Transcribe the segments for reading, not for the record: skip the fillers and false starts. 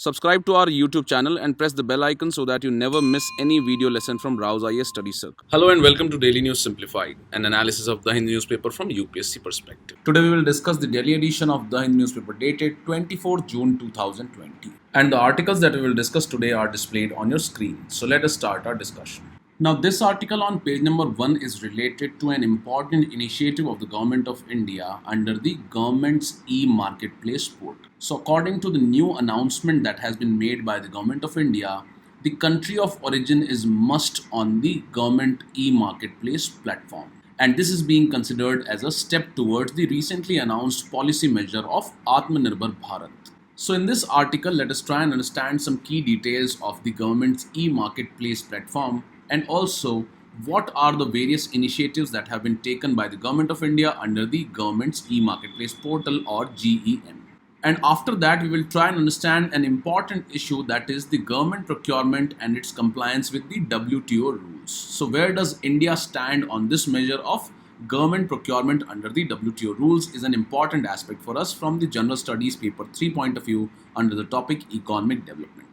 Subscribe to our YouTube channel and press the bell icon so that you never miss any video lesson from Rao's IAS Study Circle. Hello and welcome to Daily News Simplified, an analysis of the Hindu newspaper from UPSC perspective. Today we will discuss the Delhi edition of the Hindu newspaper dated 24th June 2020. And the articles that we will discuss today are displayed on your screen. So let us start our discussion. Now, this article on page number 1 is related to an important initiative of the Government of India under the government's e-marketplace portal. So, according to the new announcement that has been made by the Government of India, the country of origin is must on the government e-marketplace platform. And this is being considered as a step towards the recently announced policy measure of Atmanirbhar Bharat. So in this article, let us try and understand some key details of the government's e-marketplace platform and also what are the various initiatives that have been taken by the Government of India under the government's e-marketplace portal or GEM. And after that, we will try and understand an important issue, that is the government procurement and its compliance with the WTO rules. So where does India stand on this measure of government procurement under the WTO rules is an important aspect for us from the General Studies paper 3 point of view under the topic economic development.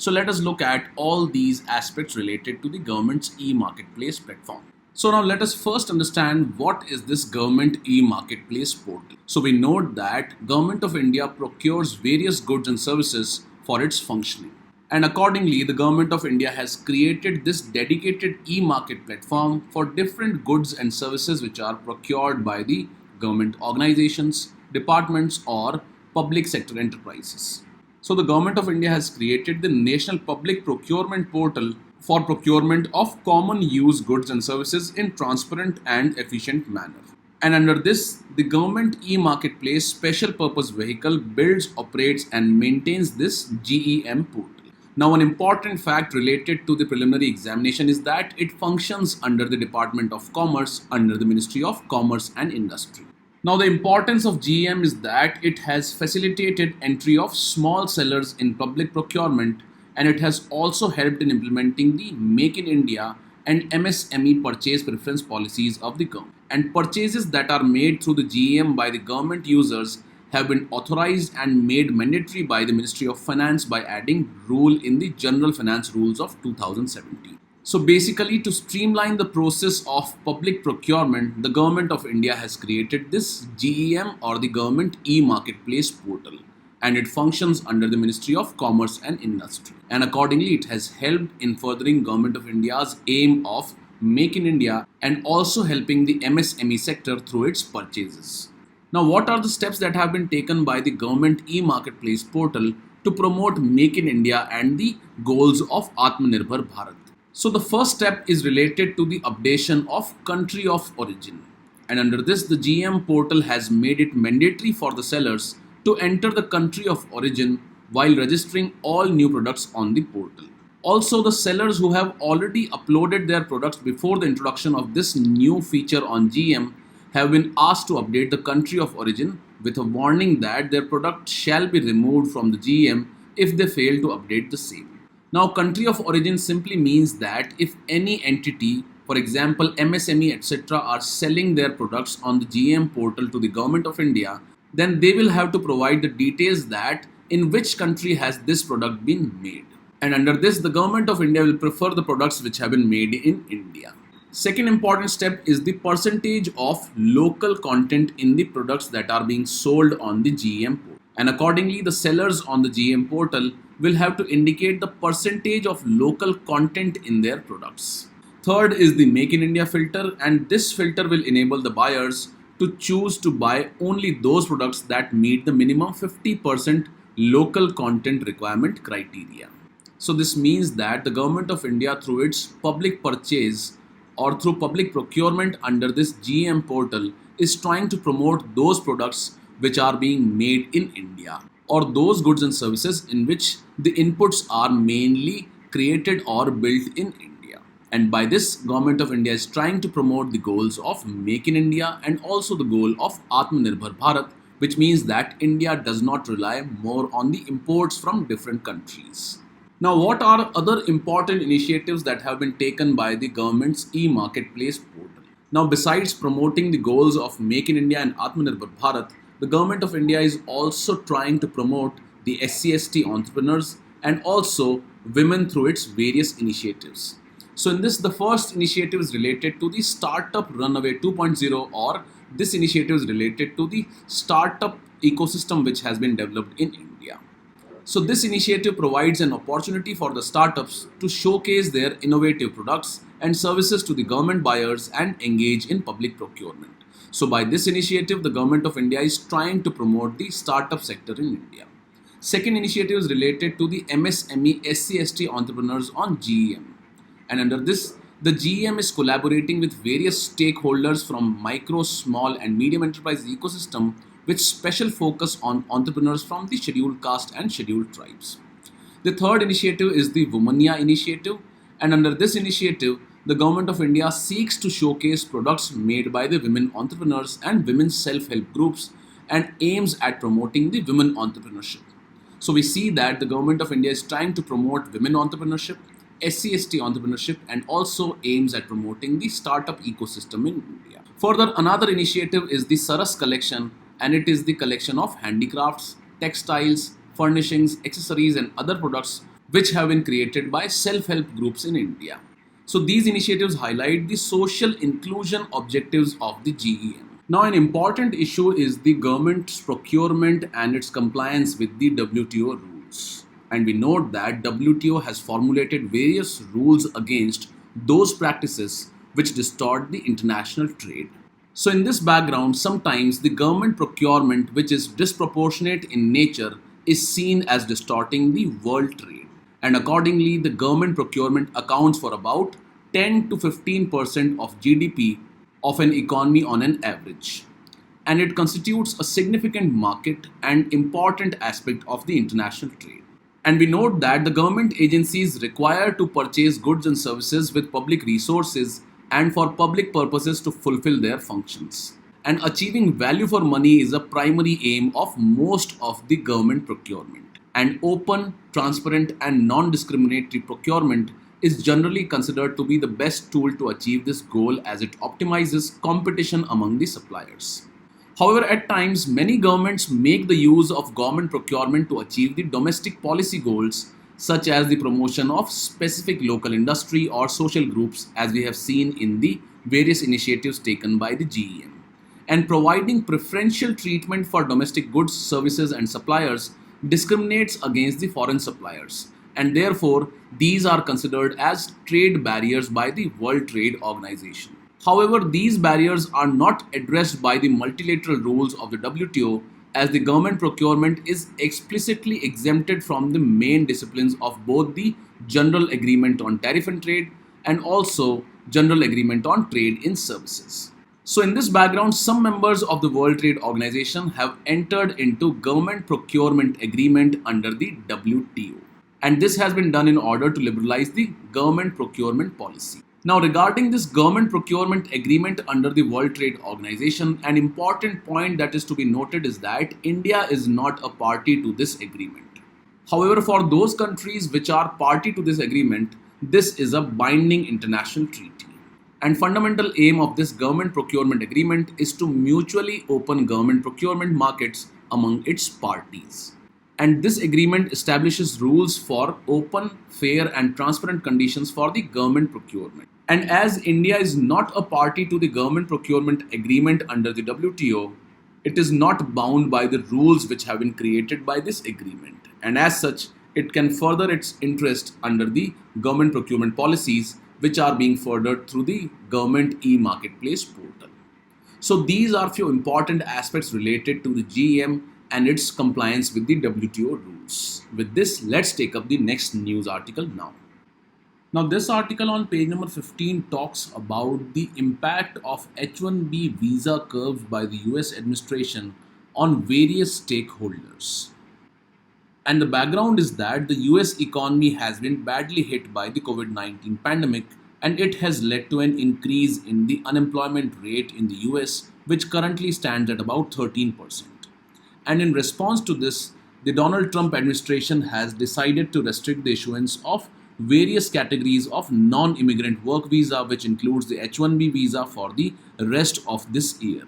So let us look at all these aspects related to the government's e-marketplace platform. So now let us first understand what is this government e-marketplace portal. So we note that Government of India procures various goods and services for its functioning. And accordingly, the Government of India has created this dedicated e-market platform for different goods and services which are procured by the government organizations, departments or public sector enterprises. So the Government of India has created the National Public Procurement Portal for procurement of common use goods and services in transparent and efficient manner. And under this, the government e-marketplace special purpose vehicle builds, operates and maintains this GEM portal. Now, an important fact related to the preliminary examination is that it functions under the Department of Commerce under the Ministry of Commerce and Industry. Now, the importance of GEM is that it has facilitated entry of small sellers in public procurement, and it has also helped in implementing the Make in India and MSME purchase preference policies of the government. And purchases that are made through the GEM by the government users have been authorized and made mandatory by the Ministry of Finance by adding rule in the General Finance Rules of 2017. So basically, to streamline the process of public procurement, the Government of India has created this GEM or the Government e-marketplace portal, and it functions under the Ministry of Commerce and Industry. And accordingly, it has helped in furthering Government of India's aim of Make in India and also helping the MSME sector through its purchases. Now, what are the steps that have been taken by the Government e-marketplace portal to promote Make in India and the goals of Atmanirbhar Bharat? So the first step is related to the updation of country of origin. And under this, the GEM portal has made it mandatory for the sellers to enter the country of origin while registering all new products on the portal. Also, the sellers who have already uploaded their products before the introduction of this new feature on GEM have been asked to update the country of origin with a warning that their product shall be removed from the GEM if they fail to update the same. Now, country of origin simply means that if any entity, for example MSME etc., are selling their products on the GEM portal to the Government of India, then they will have to provide the details that in which country has this product been made. And under this, the Government of India will prefer the products which have been made in India. Second important step is the percentage of local content in the products that are being sold on the GEM portal. And accordingly, the sellers on the GEM portal will have to indicate the percentage of local content in their products. Third is the Make in India filter, and this filter will enable the buyers to choose to buy only those products that meet the minimum 50% local content requirement criteria. So this means that the Government of India, through its public purchase or through public procurement under this GEM portal, is trying to promote those products which are being made in India, or those goods and services in which the inputs are mainly created or built in India. And by this, Government of India is trying to promote the goals of Make in India and also the goal of Atmanirbhar Bharat, which means that India does not rely more on the imports from different countries. Now, what are other important initiatives that have been taken by the government's e-marketplace portal? Now, besides promoting the goals of Make in India and Atmanirbhar Bharat, the Government of India is also trying to promote the SC/ST entrepreneurs, and also women through its various initiatives. So in this, the first initiative is related to the Startup Runaway 2.0, or this initiative is related to the startup ecosystem which has been developed in India. So this initiative provides an opportunity for the startups to showcase their innovative products and services to the government buyers and engage in public procurement. So by this initiative, the government of India is trying to promote the startup sector in India. Second initiative is related to the MSME SC/ST entrepreneurs on GEM. And under this, the GEM is collaborating with various stakeholders from micro, small and medium enterprise ecosystem with special focus on entrepreneurs from the scheduled caste and scheduled tribes. The third initiative is the Womania initiative, and under this initiative, the Government of India seeks to showcase products made by the women entrepreneurs and women self-help groups and aims at promoting the women entrepreneurship. So we see that the Government of India is trying to promote women entrepreneurship, SC/ST entrepreneurship, and also aims at promoting the startup ecosystem in India. Further, another initiative is the Saras collection, and it is the collection of handicrafts, textiles, furnishings, accessories and other products which have been created by self-help groups in India. So these initiatives highlight the social inclusion objectives of the GEM. Now, an important issue is the government's procurement and its compliance with the WTO rules. And we note that WTO has formulated various rules against those practices which distort the international trade. So in this background, sometimes the government procurement which is disproportionate in nature is seen as distorting the world trade. And accordingly, the government procurement accounts for about 10 to 15% of GDP of an economy on an average. And it constitutes a significant market and important aspect of the international trade. And we note that the government agencies require to purchase goods and services with public resources and for public purposes to fulfill their functions. And achieving value for money is a primary aim of most of the government procurement. And open, transparent and non-discriminatory procurement is generally considered to be the best tool to achieve this goal, as it optimizes competition among the suppliers. However, at times, many governments make the use of government procurement to achieve the domestic policy goals, such as the promotion of specific local industry or social groups, as we have seen in the various initiatives taken by the GEM. And providing preferential treatment for domestic goods, services and suppliers discriminates against the foreign suppliers, and therefore these are considered as trade barriers by the World Trade Organization. However, these barriers are not addressed by the multilateral rules of the WTO, as the government procurement is explicitly exempted from the main disciplines of both the General Agreement on Tariff and Trade and also General Agreement on Trade in Services. So in this background, some members of the World Trade Organization have entered into government procurement agreement under the WTO. And this has been done in order to liberalize the government procurement policy. Now, regarding this government procurement agreement under the World Trade Organization, an important point that is to be noted is that India is not a party to this agreement. However, for those countries which are party to this agreement, this is a binding international treaty. And fundamental aim of this government procurement agreement is to mutually open government procurement markets among its parties. And this agreement establishes rules for open, fair and transparent conditions for the government procurement. And as India is not a party to the government procurement agreement under the WTO, it is not bound by the rules which have been created by this agreement. And as such, it can further its interest under the government procurement policies which are being furthered through the government e-marketplace portal. So these are few important aspects related to the GEM and its compliance with the WTO rules. With this, let's take up the next news article now. Now, this article on page number 15 talks about the impact of H-1B visa curves by the US administration on various stakeholders. And the background is that the US economy has been badly hit by the COVID-19 pandemic, and it has led to an increase in the unemployment rate in the US, which currently stands at about 13%. And in response to this, the Donald Trump administration has decided to restrict the issuance of various categories of non-immigrant work visa, which includes the H-1B visa, for the rest of this year.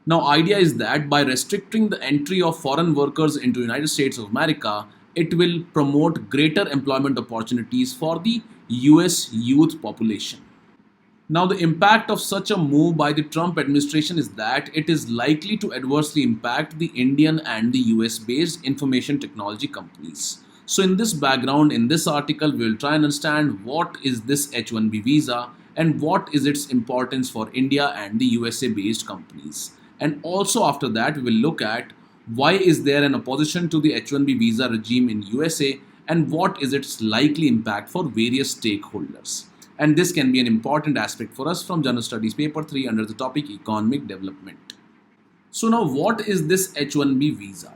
Now, idea is that by restricting the entry of foreign workers into United States of America, it will promote greater employment opportunities for the US youth population. Now, the impact of such a move by the Trump administration is that it is likely to adversely impact the Indian and the US based information technology companies. So, in this background, in this article, we will try and understand what is this H1B visa and what is its importance for India and the USA based companies. And also, after that, we will look at why is there an opposition to the H1B visa regime in USA and what is its likely impact for various stakeholders. And this can be an important aspect for us from General Studies paper 3 under the topic economic development. So now what is this H1B visa?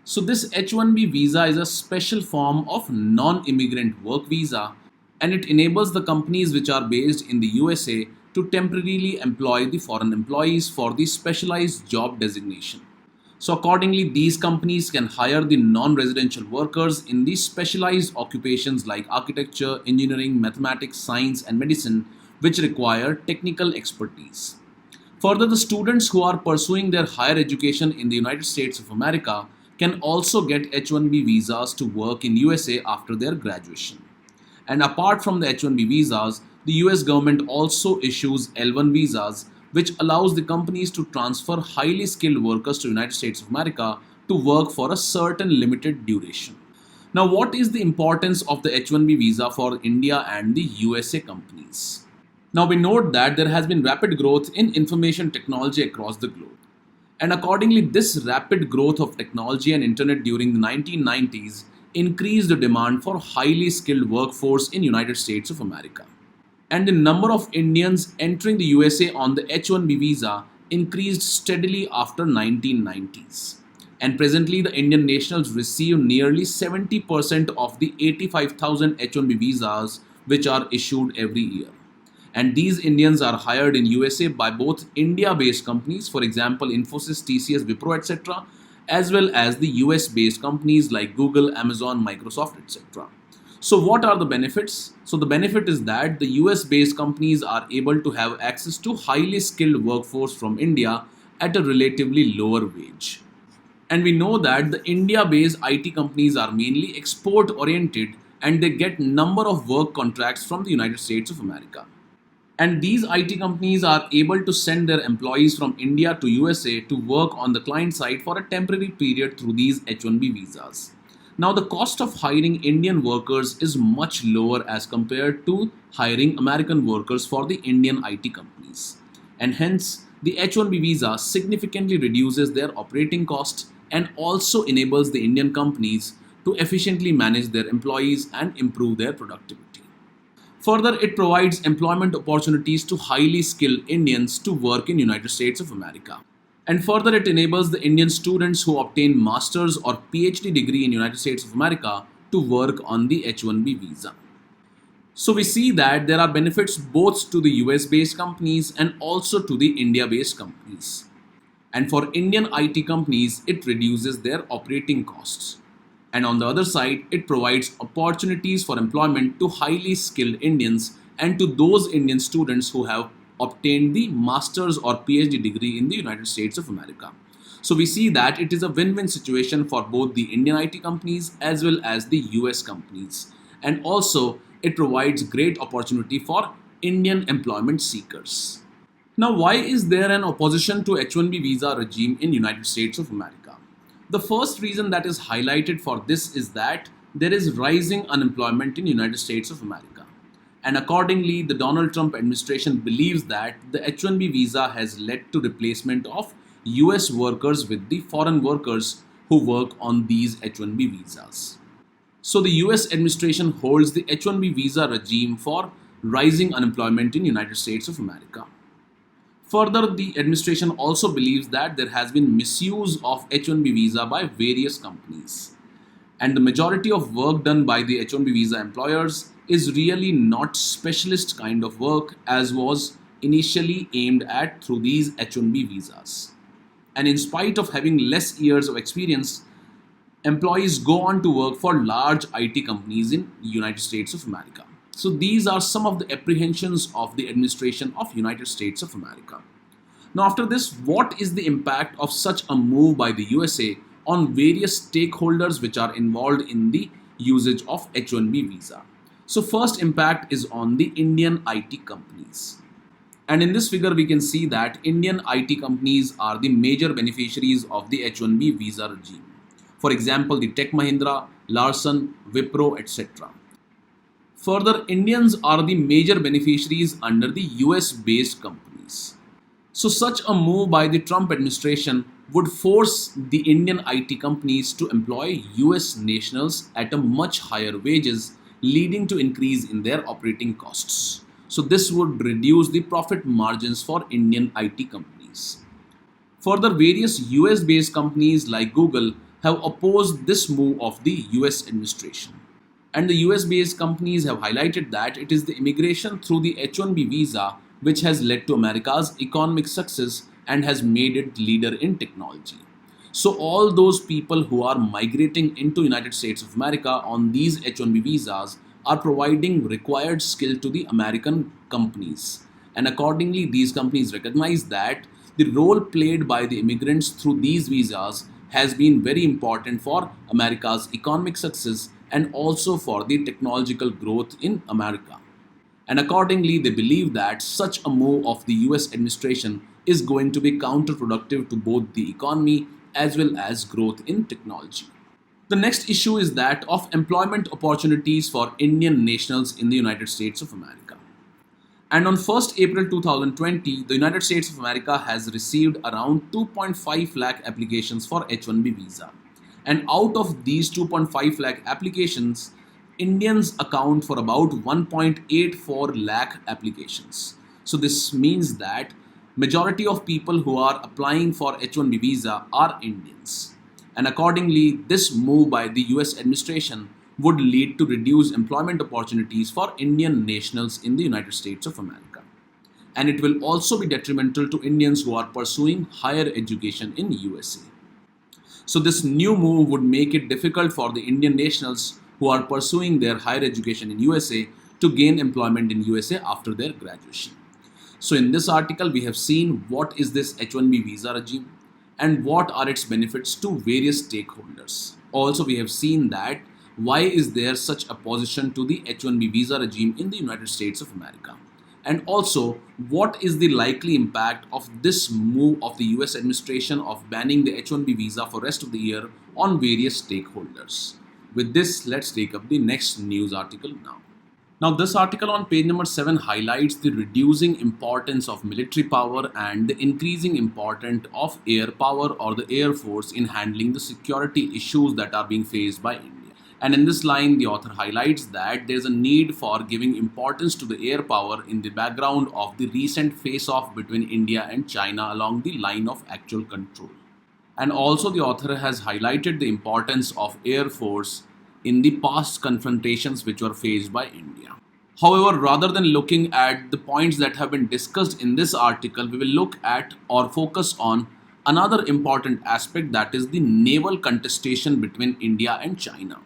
So this H1B visa is a special form of non-immigrant work visa, and it enables the companies which are based in the USA to temporarily employ the foreign employees for the specialized job designation. So accordingly, these companies can hire the non-residential workers in these specialized occupations like architecture, engineering, mathematics, science, and medicine, which require technical expertise. Further, the students who are pursuing their higher education in the United States of America can also get H1B visas to work in USA after their graduation. And apart from the H1B visas, the US government also issues L1 visas, which allows the companies to transfer highly skilled workers to United States of America to work for a certain limited duration. Now, what is the importance of the H1B visa for India and the USA companies? Now, we note that there has been rapid growth in information technology across the globe. And accordingly, this rapid growth of technology and internet during the 1990s increased the demand for highly skilled workforce in United States of America. And the number of Indians entering the USA on the H1B visa increased steadily after 1990s. And presently, the Indian nationals receive nearly 70% of the 85,000 H1B visas which are issued every year. And these Indians are hired in USA by both India-based companies, for example, Infosys, TCS, Wipro, etc., as well as the US-based companies like Google, Amazon, Microsoft, etc. So what are the benefits? So the benefit is that the US based companies are able to have access to highly skilled workforce from India at a relatively lower wage. And we know that the India based IT companies are mainly export oriented and they get number of work contracts from the United States of America. And these IT companies are able to send their employees from India to USA to work on the client side for a temporary period through these H1B visas. Now, the cost of hiring Indian workers is much lower as compared to hiring American workers for the Indian IT companies. And hence, the H1B visa significantly reduces their operating costs and also enables the Indian companies to efficiently manage their employees and improve their productivity. Further, it provides employment opportunities to highly skilled Indians to work in United States of America. And further, it enables the Indian students who obtain master's or PhD degree in United States of America to work on the H1B visa. So we see that there are benefits both to the US based companies and also to the India based companies. And for Indian IT companies, it reduces their operating costs. And on the other side, it provides opportunities for employment to highly skilled Indians and to those Indian students who have obtained the master's or PhD degree in the United States of America. So we see that it is a win-win situation for both the Indian IT companies as well as the US companies. And also, it provides great opportunity for Indian employment seekers. Now, why is there an opposition to H1B visa regime in United States of America? The first reason that is highlighted for this is that there is rising unemployment in United States of America. And accordingly, the Donald Trump administration believes that the H1B visa has led to replacement of US workers with the foreign workers who work on these H1B visas. So the US administration holds the H1B visa regime for rising unemployment in United States of America. Further, the administration also believes that there has been misuse of H1B visa by various companies. And the majority of work done by the H1B visa employers is really not specialist kind of work as was initially aimed at through these H1B visas. And in spite of having less years of experience, employees go on to work for large IT companies in the United States of America. So these are some of the apprehensions of the administration of United States of America. Now, after this, what is the impact of such a move by the USA on various stakeholders which are involved in the usage of H-1B visa? So, first impact is on the Indian IT companies. And in this figure, we can see that Indian IT companies are the major beneficiaries of the H-1B visa regime. For example, the Tech Mahindra, Larsen, Wipro, etc. Further, Indians are the major beneficiaries under the US based companies. So, such a move by the Trump administration would force the Indian IT companies to employ US nationals at a much higher wages, leading to increase in their operating costs. So, this would reduce the profit margins for Indian IT companies. Further, various US based companies like Google have opposed this move of the US administration. And the US based companies have highlighted that it is the immigration through the H-1B visa which has led to America's economic success and has made it leader in technology. So all those people who are migrating into United States of America on these H-1B visas are providing required skill to the American companies. And accordingly, these companies recognize that the role played by the immigrants through these visas has been very important for America's economic success and also for the technological growth in America. And accordingly, they believe that such a move of the US administration is going to be counterproductive to both the economy as well as growth in technology. The next issue is that of employment opportunities for Indian nationals in the United States of America. And on 1st April 2020, the United States of America has received around 2.5 lakh applications for H-1B visa. And out of these 2.5 lakh applications, Indians account for about 1.84 lakh applications. So this means that majority of people who are applying for H-1B visa are Indians. And accordingly, this move by the US administration would lead to reduced employment opportunities for Indian nationals in the United States of America. And it will also be detrimental to Indians who are pursuing higher education in USA. So this new move would make it difficult for the Indian nationals who are pursuing their higher education in USA to gain employment in USA after their graduation. So in this article, we have seen what is this H-1B visa regime and what are its benefits to various stakeholders. Also, we have seen that why is there such opposition to the H-1B visa regime in the United States of America. And also, what is the likely impact of this move of the US administration of banning the H-1B visa for rest of the year on various stakeholders. With this, let's take up the next news article now. Now, this article on page number 7 highlights the reducing importance of military power and the increasing importance of air power or the Air Force in handling the security issues that are being faced by India. And in this line, the author highlights that there is a need for giving importance to the air power in the background of the recent face-off between India and China along the line of actual control. And also, the author has highlighted the importance of Air Force in the past confrontations which were faced by India. However, rather than looking at the points that have been discussed in this article, we will look at or focus on another important aspect, that is the naval contestation between India and China.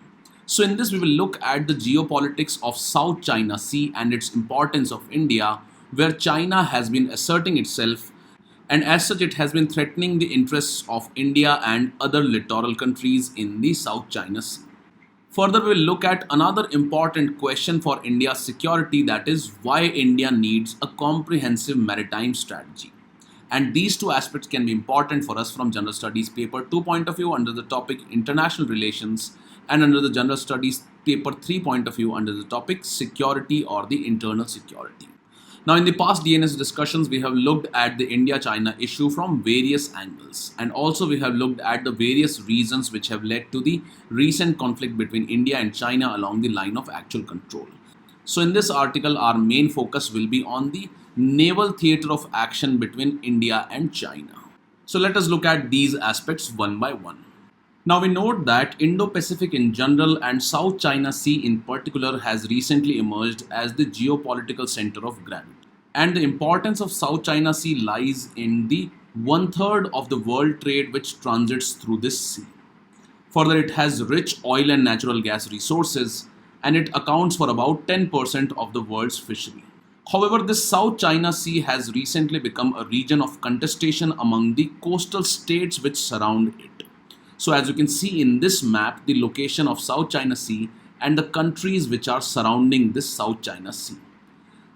So in this, we will look at the geopolitics of South China Sea and its importance of India, where China has been asserting itself, and as such it has been threatening the interests of India and other littoral countries in the South China Sea. Further, we will look at another important question for India's security, that is why India needs a comprehensive maritime strategy. And these two aspects can be important for us from General Studies paper 2 point of view under the topic International Relations, and under the General Studies paper 3 point of view under the topic Security or the Internal Security. Now, in the past DNS discussions, we have looked at the India-China issue from various angles, and also we have looked at the various reasons which have led to the recent conflict between India and China along the line of actual control. So in this article, our main focus will be on the naval theater of action between India and China. So let us look at these aspects one by one. Now, we note that Indo-Pacific in general and South China Sea in particular has recently emerged as the geopolitical center of gravity. And the importance of South China Sea lies in the 1/3 of the world trade which transits through this sea. Further, it has rich oil and natural gas resources, and it accounts for about 10% of the world's fishery. However, this South China Sea has recently become a region of contestation among the coastal states which surround it. So as you can see in this map, the location of South China Sea and the countries which are surrounding this South China Sea.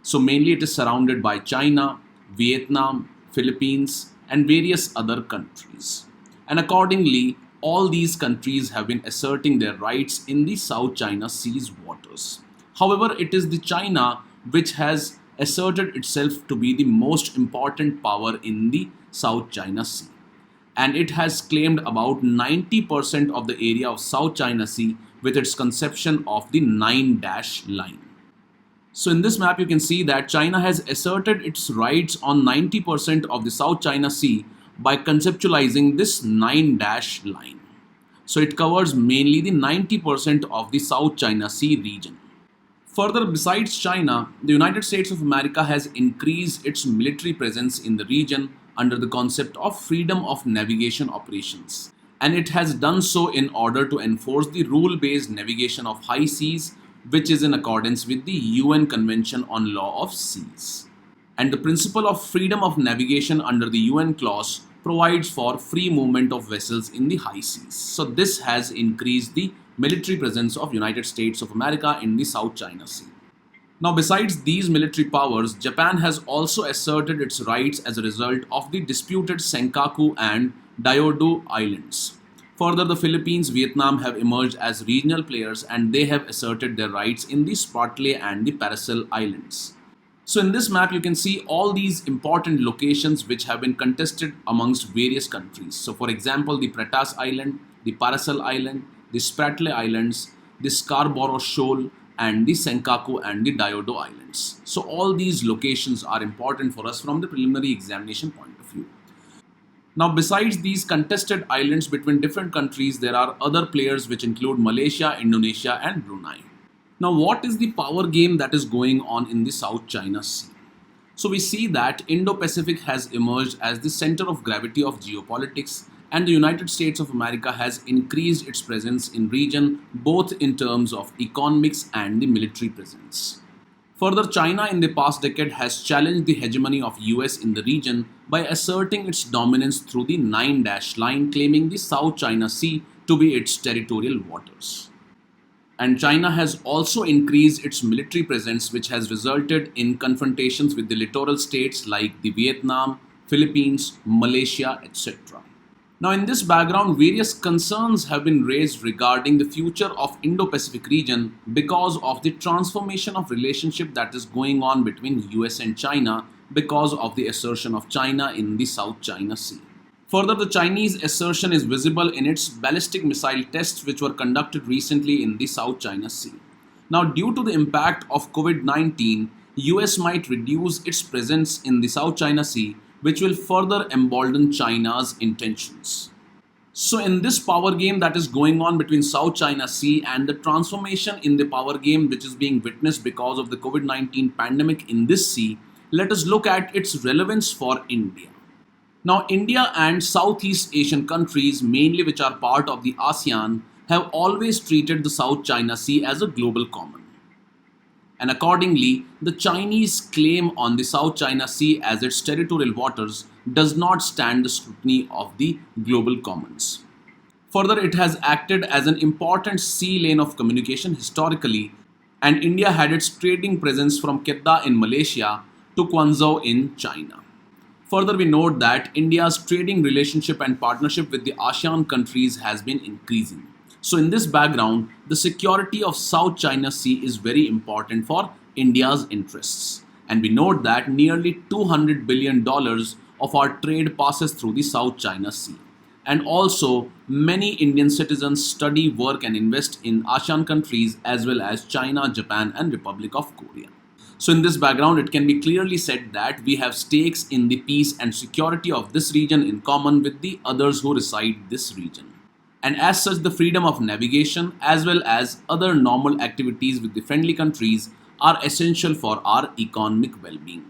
So mainly it is surrounded by China, Vietnam, Philippines and various other countries. And accordingly, all these countries have been asserting their rights in the South China Sea's waters. However, it is the China which has asserted itself to be the most important power in the South China Sea. And it has claimed about 90% of the area of South China Sea with its conception of the 9-dash line. So in this map, you can see that China has asserted its rights on 90% of the South China Sea by conceptualizing this 9-dash line. So it covers mainly the 90% of the South China Sea region. Further, besides China, the United States of America has increased its military presence in the region under the concept of freedom of navigation operations. And it has done so in order to enforce the rule-based navigation of high seas, which is in accordance with the UN Convention on Law of Seas. And the principle of freedom of navigation under the UN clause provides for free movement of vessels in the high seas. So this has increased the military presence of United States of America in the South China Sea. Now, besides these military powers, Japan has also asserted its rights as a result of the disputed Senkaku and Diaoyu Islands. Further, the Philippines, Vietnam have emerged as regional players and they have asserted their rights in the Spratly and the Paracel Islands. So in this map, you can see all these important locations which have been contested amongst various countries. So for example, the Pratas Island, the Paracel Island, the Spratly Islands, the Scarborough Shoal, and the Senkaku and the Diaoyu Islands. So all these locations are important for us from the preliminary examination point of view. Now, besides these contested islands between different countries, there are other players which include Malaysia, Indonesia and Brunei. Now, what is the power game that is going on in the South China Sea? So we see that Indo-Pacific has emerged as the center of gravity of geopolitics, and the United States of America has increased its presence in region both in terms of economics and the military presence. Further, China in the past decade has challenged the hegemony of US in the region by asserting its dominance through the 9-dash line, claiming the South China Sea to be its territorial waters. And China has also increased its military presence, which has resulted in confrontations with the littoral states like the Vietnam, Philippines, Malaysia, etc. Now, in this background, various concerns have been raised regarding the future of Indo-Pacific region because of the transformation of relationship that is going on between US and China because of the assertion of China in the South China Sea. Further, the Chinese assertion is visible in its ballistic missile tests which were conducted recently in the South China Sea. Now, due to the impact of COVID-19, US might reduce its presence in the South China Sea, which will further embolden China's intentions. So in this power game that is going on between South China Sea and the transformation in the power game which is being witnessed because of the COVID-19 pandemic in this sea, let us look at its relevance for India. Now, India and Southeast Asian countries, mainly which are part of the ASEAN, have always treated the South China Sea as a global common. And accordingly, the Chinese claim on the South China Sea as its territorial waters does not stand the scrutiny of the global commons. Further, it has acted as an important sea lane of communication historically, and India had its trading presence from Kedah in Malaysia to Quanzhou in China. Further, we note that India's trading relationship and partnership with the ASEAN countries has been increasing. So in this background, the security of South China Sea is very important for India's interests. And we note that nearly $200 billion of our trade passes through the South China Sea. And also, many Indian citizens study, work and invest in ASEAN countries as well as China, Japan and Republic of Korea. So in this background, it can be clearly said that we have stakes in the peace and security of this region in common with the others who reside in this region. And as such, the freedom of navigation as well as other normal activities with the friendly countries are essential for our economic well-being.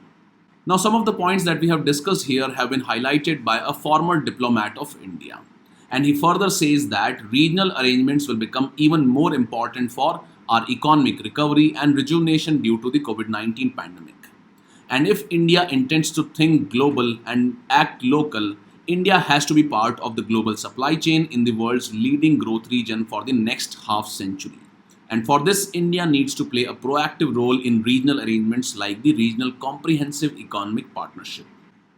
Now, some of the points that we have discussed here have been highlighted by a former diplomat of India. And he further says that regional arrangements will become even more important for our economic recovery and rejuvenation due to the COVID-19 pandemic. And if India intends to think global and act local, India has to be part of the global supply chain in the world's leading growth region for the next half century. And for this, India needs to play a proactive role in regional arrangements like the Regional Comprehensive Economic Partnership.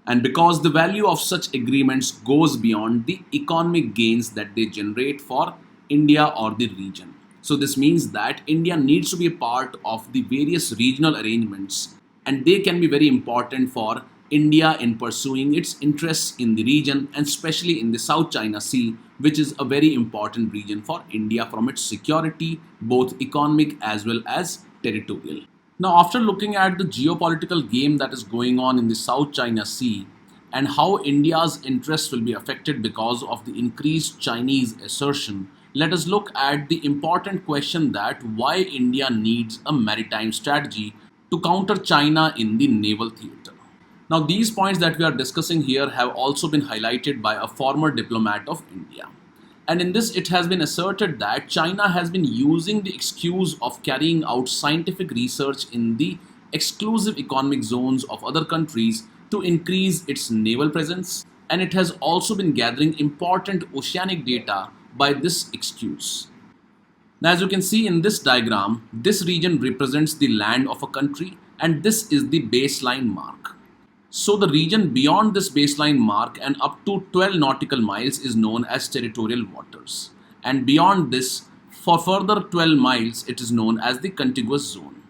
And because the value of such agreements goes beyond the economic gains that they generate for India or the region. So, this means that India needs to be a part of the various regional arrangements, and they can be very important for India in pursuing its interests in the region, and especially in the South China Sea, which is a very important region for India from its security, both economic as well as territorial. Now, after looking at the geopolitical game that is going on in the South China Sea and how India's interests will be affected because of the increased Chinese assertion, let us look at the important question that why India needs a maritime strategy to counter China in the naval theater. Now, these points that we are discussing here have also been highlighted by a former diplomat of India. And in this, it has been asserted that China has been using the excuse of carrying out scientific research in the exclusive economic zones of other countries to increase its naval presence, and it has also been gathering important oceanic data by this excuse. Now, as you can see in this diagram, this region represents the land of a country, and this is the baseline mark. So the region beyond this baseline mark and up to 12 nautical miles is known as territorial waters. And beyond this, for further 12 miles, it is known as the contiguous zone.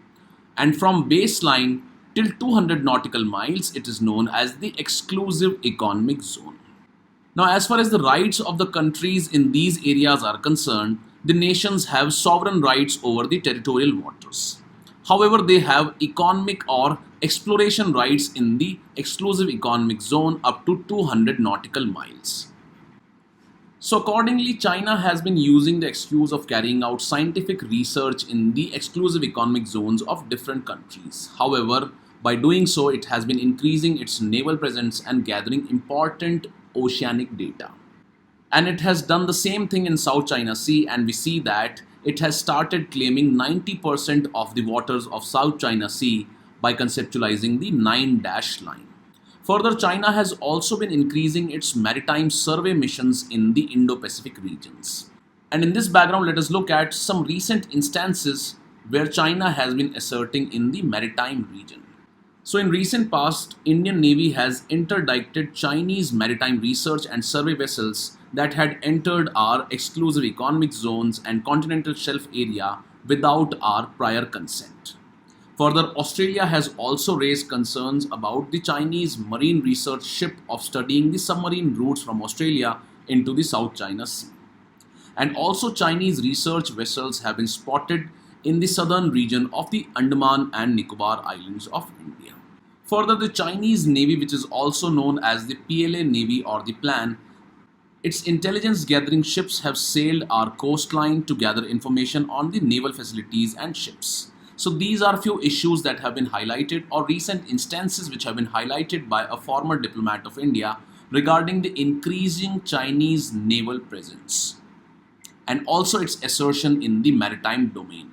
And from baseline till 200 nautical miles, it is known as the exclusive economic zone. Now, as far as the rights of the countries in these areas are concerned, the nations have sovereign rights over the territorial waters. However, they have economic or exploration rights in the exclusive economic zone up to 200 nautical miles. So accordingly, China has been using the excuse of carrying out scientific research in the exclusive economic zones of different countries. However, by doing so, it has been increasing its naval presence and gathering important oceanic data. And it has done the same thing in South China Sea, and we see that it has started claiming 90% of the waters of South China Sea by conceptualizing the 9-dash line. Further, China has also been increasing its maritime survey missions in the Indo-Pacific regions. And in this background, let us look at some recent instances where China has been asserting in the maritime region. So in recent past, Indian Navy has interdicted Chinese maritime research and survey vessels that had entered our exclusive economic zones and continental shelf area without our prior consent. Further, Australia has also raised concerns about the Chinese marine research ship of studying the submarine routes from Australia into the South China Sea. And also Chinese research vessels have been spotted in the southern region of the Andaman and Nicobar Islands of India. Further, the Chinese Navy, which is also known as the PLA Navy or the Plan, its intelligence gathering ships have sailed our coastline to gather information on the naval facilities and ships. So these are few issues that have been highlighted or recent instances which have been highlighted by a former diplomat of India regarding the increasing Chinese naval presence and also its assertion in the maritime domain.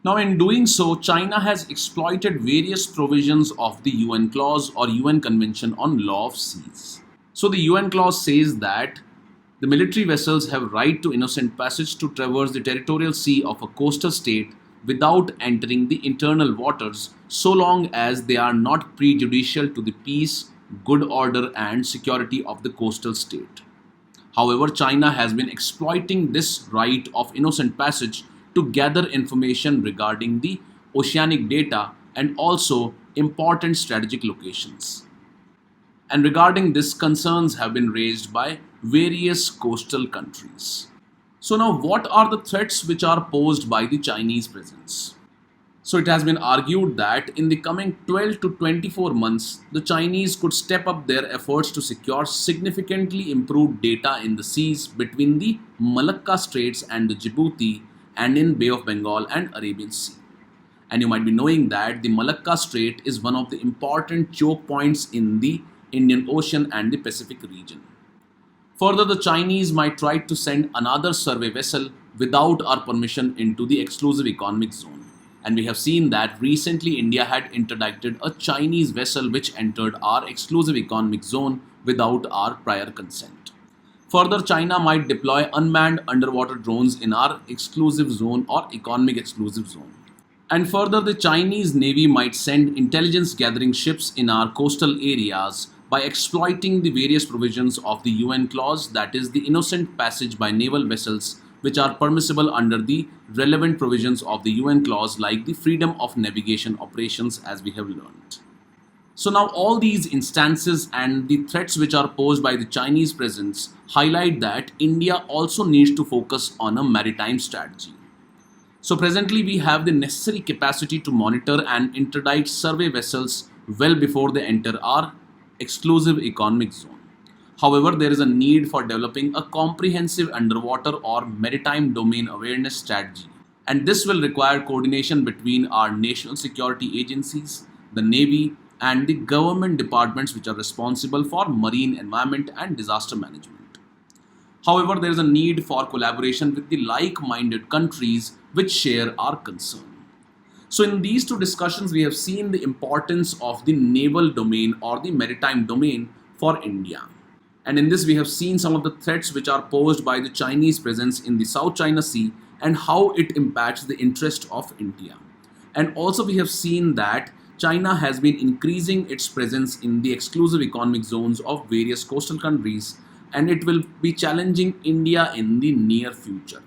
Now, in doing so, China has exploited various provisions of the UN Clause or UN Convention on Law of Seas. So the UN Clause says that the military vessels have right to innocent passage to traverse the territorial sea of a coastal state without entering the internal waters, so long as they are not prejudicial to the peace, good order and security of the coastal state. However, China has been exploiting this right of innocent passage to gather information regarding the oceanic data and also important strategic locations. And regarding this, concerns have been raised by various coastal countries. So now, what are the threats which are posed by the Chinese presence? So it has been argued that in the coming 12 to 24 months, the Chinese could step up their efforts to secure significantly improved data in the seas between the Malacca Straits and the Djibouti and in Bay of Bengal and Arabian Sea. And you might be knowing that the Malacca Strait is one of the important choke points in the Indian Ocean and the Pacific region. Further, the Chinese might try to send another survey vessel without our permission into the exclusive economic zone. And we have seen that recently India had interdicted a Chinese vessel which entered our exclusive economic zone without our prior consent. Further, China might deploy unmanned underwater drones in our exclusive zone or economic exclusive zone. And further, the Chinese Navy might send intelligence gathering ships in our coastal areas by exploiting the various provisions of the UN clause, that is, the innocent passage by naval vessels, which are permissible under the relevant provisions of the UN clause, like the freedom of navigation operations, as we have learned. So, now all these instances and the threats which are posed by the Chinese presence highlight that India also needs to focus on a maritime strategy. So presently we have the necessary capacity to monitor and interdict survey vessels well before they enter our exclusive economic zone. However, there is a need for developing a comprehensive underwater or maritime domain awareness strategy. And this will require coordination between our national security agencies, the Navy, and the government departments which are responsible for marine environment and disaster management. However, there is a need for collaboration with the like-minded countries which share our concern. So in these two discussions, we have seen the importance of the naval domain or the maritime domain for India. And in this, we have seen some of the threats which are posed by the Chinese presence in the South China Sea and how it impacts the interest of India. And also we have seen that China has been increasing its presence in the exclusive economic zones of various coastal countries, and it will be challenging India in the near future.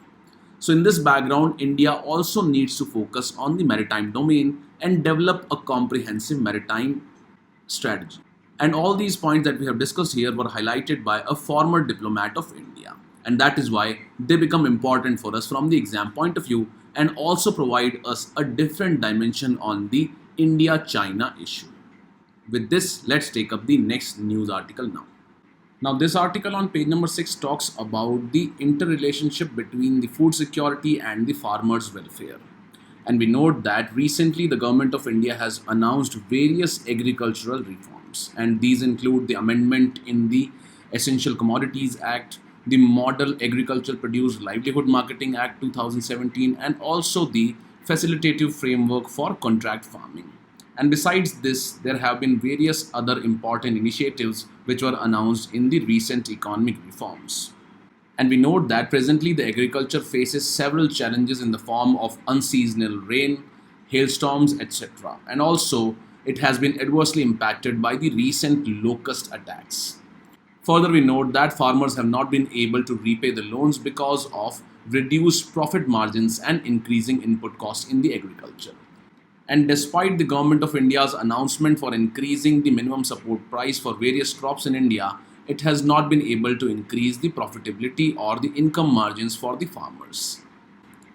So in this background, India also needs to focus on the maritime domain and develop a comprehensive maritime strategy. And all these points that we have discussed here were highlighted by a former diplomat of India. And that is why they become important for us from the exam point of view and also provide us a different dimension on the India-China issue. With this, let's take up the next news article now. Now, this article on page number 6 talks about the interrelationship between the food security and the farmers' welfare. And we note that recently the government of India has announced various agricultural reforms. And these include the amendment in the Essential Commodities Act, the Model Agriculture Produce Livelihood Marketing Act 2017, and also the Facilitative Framework for Contract Farming. And besides this, there have been various other important initiatives which were announced in the recent economic reforms. And we note that presently the agriculture faces several challenges in the form of unseasonal rain, hailstorms, etc. And also, it has been adversely impacted by the recent locust attacks. Further, we note that farmers have not been able to repay the loans because of reduced profit margins and increasing input costs in the agriculture. And despite the government of India's announcement for increasing the minimum support price for various crops in India, it has not been able to increase the profitability or the income margins for the farmers.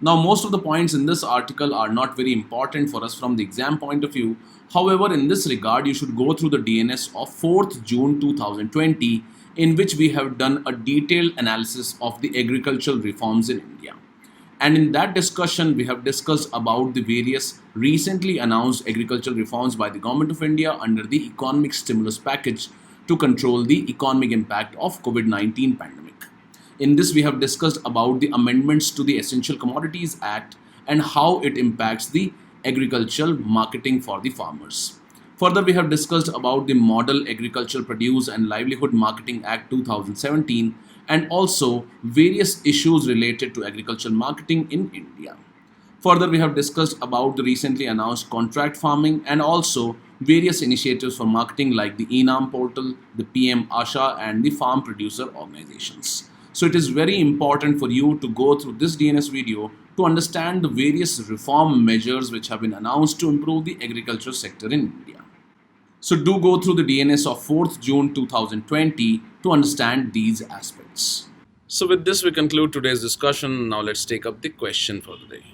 Now, most of the points in this article are not very important for us from the exam point of view. However, in this regard, you should go through the DNS of 4th June 2020, in which we have done a detailed analysis of the agricultural reforms in India. And in that discussion, we have discussed about the various recently announced agricultural reforms by the Government of India under the economic stimulus package to control the economic impact of COVID-19 pandemic. In this, we have discussed about the amendments to the Essential Commodities Act and how it impacts the agricultural marketing for the farmers. Further, we have discussed about the Model Agricultural Produce and Livelihood Marketing Act 2017 and also various issues related to agricultural marketing in India. Further, we have discussed about the recently announced contract farming and also various initiatives for marketing like the ENAM portal, the PM Asha and the farm producer organizations. So it is very important for you to go through this DNS video to understand the various reform measures which have been announced to improve the agriculture sector in India. So do go through the DNS of 4th June 2020 to understand these aspects. So with this, we conclude today's discussion. Now let's take up the question for the day.